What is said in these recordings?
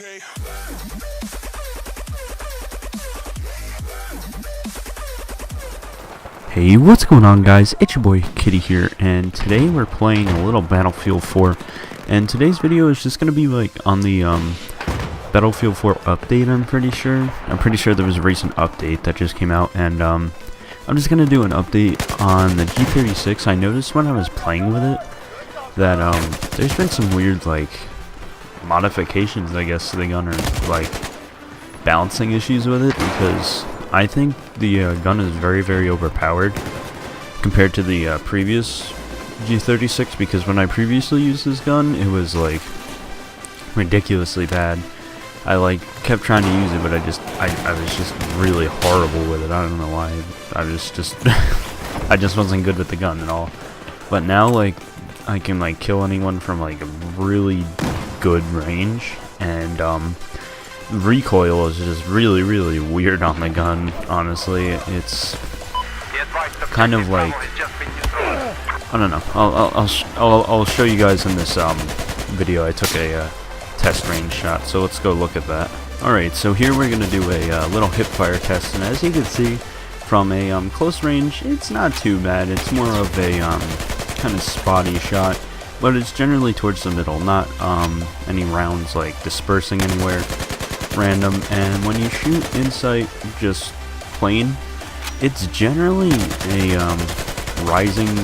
Okay. Hey, what's going on, guys? It's your boy Kitty here, and today we're playing a little Battlefield 4. And today's video is just gonna be like on the Battlefield 4 update. I'm pretty sure there was a recent update that just came out, and I'm just gonna do an update on the G36. I noticed when I was playing with it that there's been some weird like modifications, I guess, to the gun, or like balancing issues with it, because I think the gun is very overpowered compared to the previous G36, because when I previously used this gun, it was like ridiculously bad. I like kept trying to use it, but I was just really horrible with it. I don't know why. I was just I just wasn't good with the gun at all. But now, like, I can like kill anyone from like a really good range, and recoil is just really weird on the gun. Honestly, it's kind of like, I don't know. I'll show you guys in this video. I took a test range shot, so let's go look at that. Alright, so here we're gonna do a little hip fire test, and as you can see from a close range, it's not too bad. It's more of a kind of spotty shot, but it's generally towards the middle, not any rounds like dispersing anywhere random. And when you shoot in sight, just plain, it's generally a rising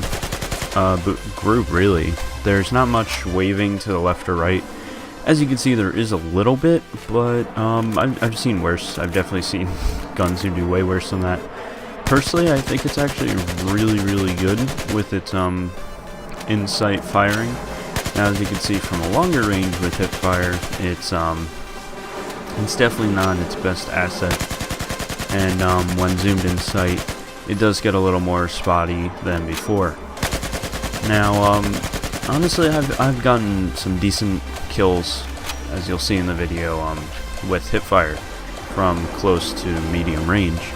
group, really. There's not much waving to the left or right. As you can see, there is a little bit, but I've seen worse. I've definitely seen guns who do way worse than that. Personally, I think it's actually really good with its in-sight firing. Now, as you can see from a longer range with hip fire, it's definitely not its best asset. And when zoomed in sight, it does get a little more spotty than before. Now, honestly, I've gotten some decent kills, as you'll see in the video, with hip fire from close to medium range,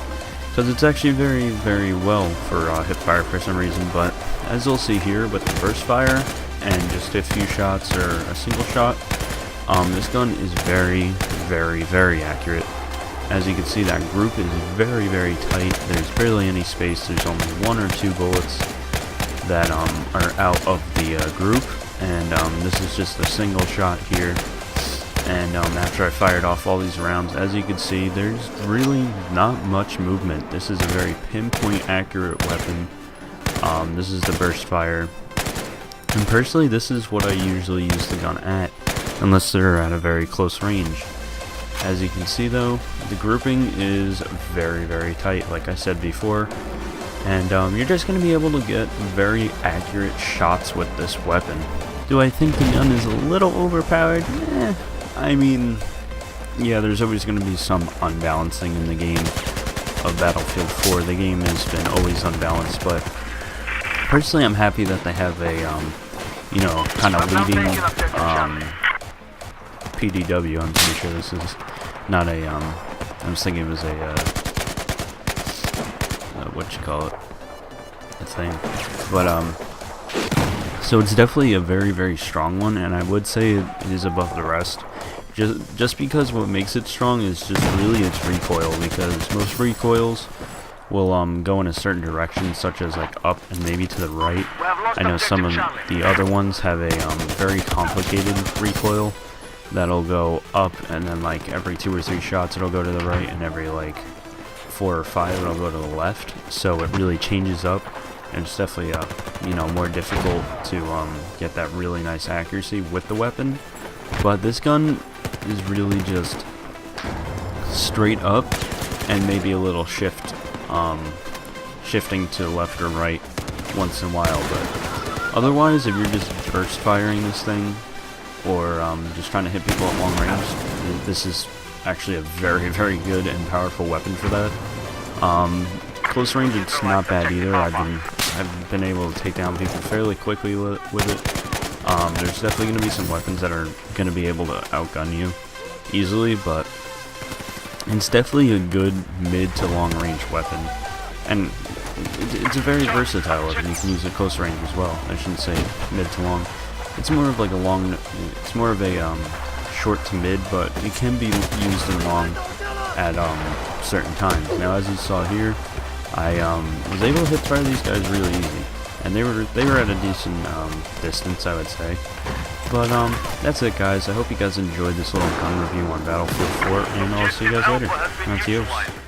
because it's actually very well for hip fire for some reason. But as you'll see here with the burst fire and just a few shots or a single shot, this gun is very accurate. As you can see, that group is very tight. There's barely any space. There's only 1 or 2 bullets that are out of the group, and this is just a single shot here. And after I fired off all these rounds, as you can see, there's really not much movement. This is a very pinpoint accurate weapon. This is the burst fire, and personally, this is what I usually use the gun at, unless they're at a very close range. As you can see, though, the grouping is very tight, like I said before, and you're just going to be able to get very accurate shots with this weapon. Do I think the gun is a little overpowered? I mean, yeah, there's always going to be some unbalancing in the game of Battlefield 4. The game has been always unbalanced, but personally, I'm happy that they have a, you know, kind of leading PDW. I'm pretty sure this is not a, I was thinking it was a, what you call it, a thing, but, so it's definitely a very strong one, and I would say it is above the rest, just because what makes it strong is just really its recoil, because most recoils will go in a certain direction, such as like up and maybe to the right. I know some of the other ones have a very complicated recoil that'll go up, and then like every 2 or 3 shots it'll go to the right, and every like 4 or 5 it'll go to the left. So it really changes up, and it's definitely you know, more difficult to get that really nice accuracy with the weapon. But this gun is really just straight up, and maybe a little shifting to left or right once in a while. But otherwise, if you're just burst firing this thing, or just trying to hit people at long range, this is actually a very good and powerful weapon for that. Close range, it's not bad either. I've been able to take down people fairly quickly with it. There's definitely going to be some weapons that are going to be able to outgun you easily, but it's definitely a good mid to long range weapon, and it's a very versatile weapon. You can use it close range as well. I shouldn't say mid to long. It's more of like a long. It's more of a short to mid, but it can be used in long at certain times. Now, as you saw here, I was able to hit fire these guys really easy, and they were at a decent distance, I would say. But that's it, guys. I hope you guys enjoyed this little gun review on Battlefield 4, and I'll see you guys later. Adios.